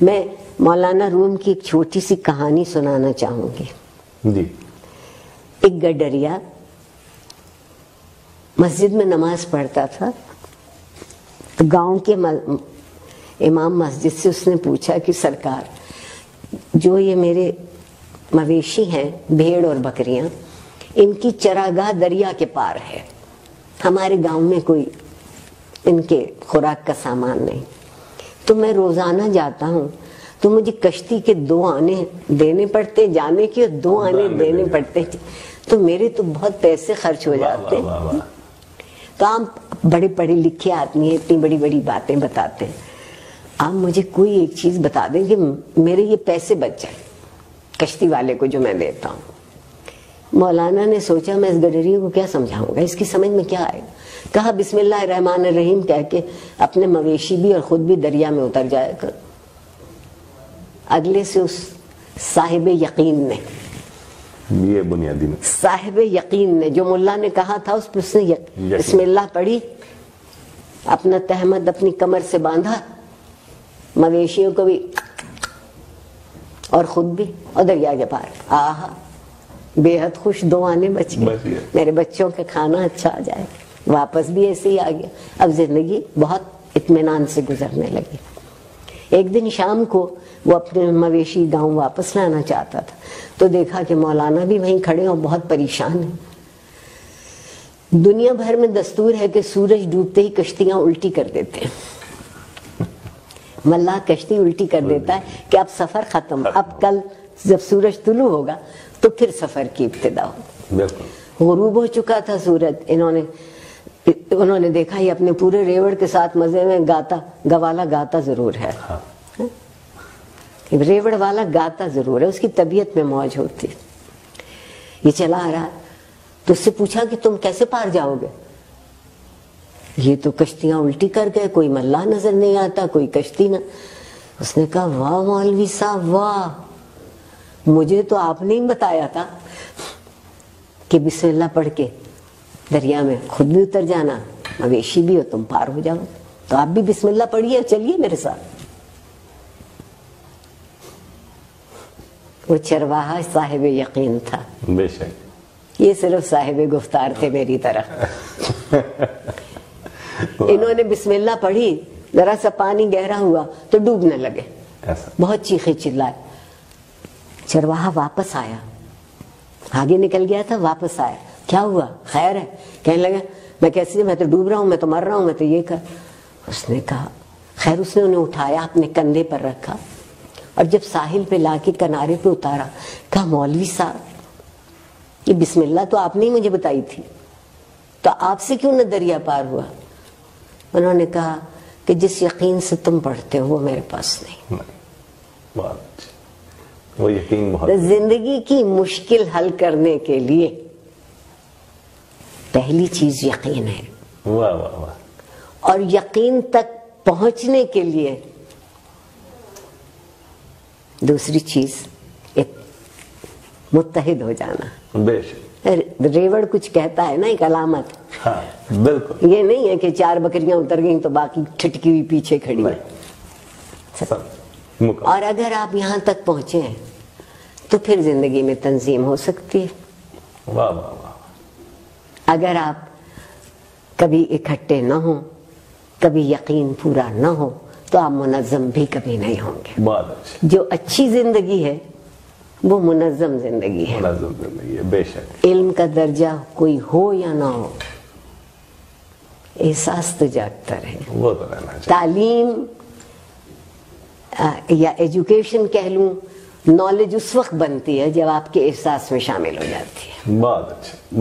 میں مولانا روم کی ایک چھوٹی سی کہانی سنانا چاہوں گی. جی. ایک گڈریا مسجد میں نماز پڑھتا تھا. گاؤں کے امام مسجد سے اس نے پوچھا کہ سرکار، جو یہ میرے مویشی ہیں بھیڑ اور بکریاں، ان کی چراگاہ دریا کے پار ہے، ہمارے گاؤں میں کوئی ان کے خوراک کا سامان نہیں، تو میں روزانہ جاتا ہوں تو مجھے کشتی کے 2 آنے دینے پڑتے جانے کے، اور 2 آنے دینے پڑتے، تو میرے تو بہت پیسے خرچ ہو جاتے ہیں. تو آپ بڑے پڑھے لکھے آدمی ہیں، اتنی بڑی بڑی باتیں بتاتے ہیں، آپ مجھے کوئی ایک چیز بتا دیں کہ میرے یہ پیسے بچ جائیں کشتی والے کو جو میں دیتا ہوں. مولانا نے سوچا میں اس گڈریے کو کیا سمجھاؤں گا، اس کی سمجھ میں کیا آئے گا. کہا بسم اللہ الرحمن الرحیم کہہ کے اپنے مویشی بھی اور خود بھی دریا میں اتر جایا کر. اگلے سے اس صاحب یقین نے، یہ بنیادی میں صاحب یقین نے جو ملا نے کہا تھا اس پر اس نے بسم اللہ پڑھی، اپنا تہمت اپنی کمر سے باندھا، مویشیوں کو بھی اور خود بھی، اور دریا کے پار. آہا بے حد خوش، 2 آنے بچ گئے، میرے بچوں کا کھانا اچھا آ جائے. واپس بھی ایسے ہی آ گیا. اب زندگی بہت اطمینان سے گزرنے لگی. ایک دن شام کو وہ اپنے مویشی گاؤں واپس لانا چاہتا تھا تو دیکھا کہ مولانا بھی وہیں کھڑے اور بہت پریشان ہیں. دنیا بھر میں دستور ہے کہ سورج ڈوبتے ہی کشتیاں الٹی کر دیتے ہیں. ملا کشتی الٹی کر دیتا ہے کہ اب سفر ختم، اب کل جب سورج طلوع ہوگا تو پھر سفر کی ابتدا ہو. غروب ہو چکا تھا سورج. انہوں نے دیکھا یہ اپنے پورے ریوڑ کے ساتھ مزے میں گاتا، گوالا گاتا ضرور ہے، ریوڑ والا گاتا ضرور ہے، اس کی طبیعت میں موج ہوتی. یہ چلا آ رہا تو اس سے پوچھا کہ تم کیسے پار جاؤ گے؟ یہ تو کشتیاں الٹی کر گئے، کوئی ملا نظر نہیں آتا، کوئی کشتی نہ. اس نے کہا واہ مولوی صاحب واہ، مجھے تو آپ نے ہی بتایا تھا کہ بسم اللہ پڑھ کے دریا میں خود بھی اتر جانا، مویشی بھی ہو تم پار ہو جاؤ. تو آپ بھی بسم اللہ پڑھیے اور چلیے میرے ساتھ. وہ چرواہا صاحب یقین تھا. بے شک یہ صرف صاحب گفتار تھے میری طرح. انہوں نے بسم اللہ پڑھی، ذرا سا پانی گہرا ہوا تو ڈوبنے لگے، بہت چیخے چلائے. چرواہا واپس آیا، آگے نکل گیا تھا، واپس آیا. کیا ہوا؟ خیر ہے؟ کہنے لگا میں کیسے، میں تو ڈوب رہا ہوں، میں تو مر رہا ہوں، میں تو یہ کر. اس نے کہا خیر. اس نے انہیں اٹھایا، اپنے کندھے پر رکھا، اور جب ساحل پہ لا کے کنارے پہ اتارا کہا مولوی صاحب یہ بسم اللہ تو آپ نے ہی مجھے بتائی تھی، تو آپ سے کیوں نہ دریا پار ہوا؟ انہوں نے کہا کہ جس یقین سے تم پڑھتے ہو وہ میرے پاس نہیں. وہ یقین بہت. زندگی کی مشکل حل کرنے کے لیے پہلی چیز یقین ہے. واہ واہ واہ. اور یقین تک پہنچنے کے لیے دوسری چیز متحد ہو جانا. بے شک. ریوڑ کچھ کہتا ہے نا، ایک علامت. ہاں بالکل. یہ نہیں ہے کہ 4 بکریاں اتر گئیں تو باقی ٹھٹکی ہوئی پیچھے کھڑی ہے. اور اگر آپ یہاں تک پہنچے ہیں تو پھر زندگی میں تنظیم ہو سکتی ہے. واہ واہ واہ. اگر آپ کبھی اکٹھے نہ ہوں، کبھی یقین پورا نہ ہو، تو آپ منظم بھی کبھی نہیں ہوں گے. بہت اچھا. جو اچھی زندگی ہے وہ منظم زندگی ہے. منظم زندگی ہے. بے شک. علم کا درجہ کوئی ہو یا نہ ہو، احساس تو جاگتا رہے. وہ تو رہنا چاہیے. تعلیم یا ایجوکیشن کہہ لوں، نالج اس وقت بنتی ہے جب آپ کے احساس میں شامل ہو جاتی ہے. بہت اچھا.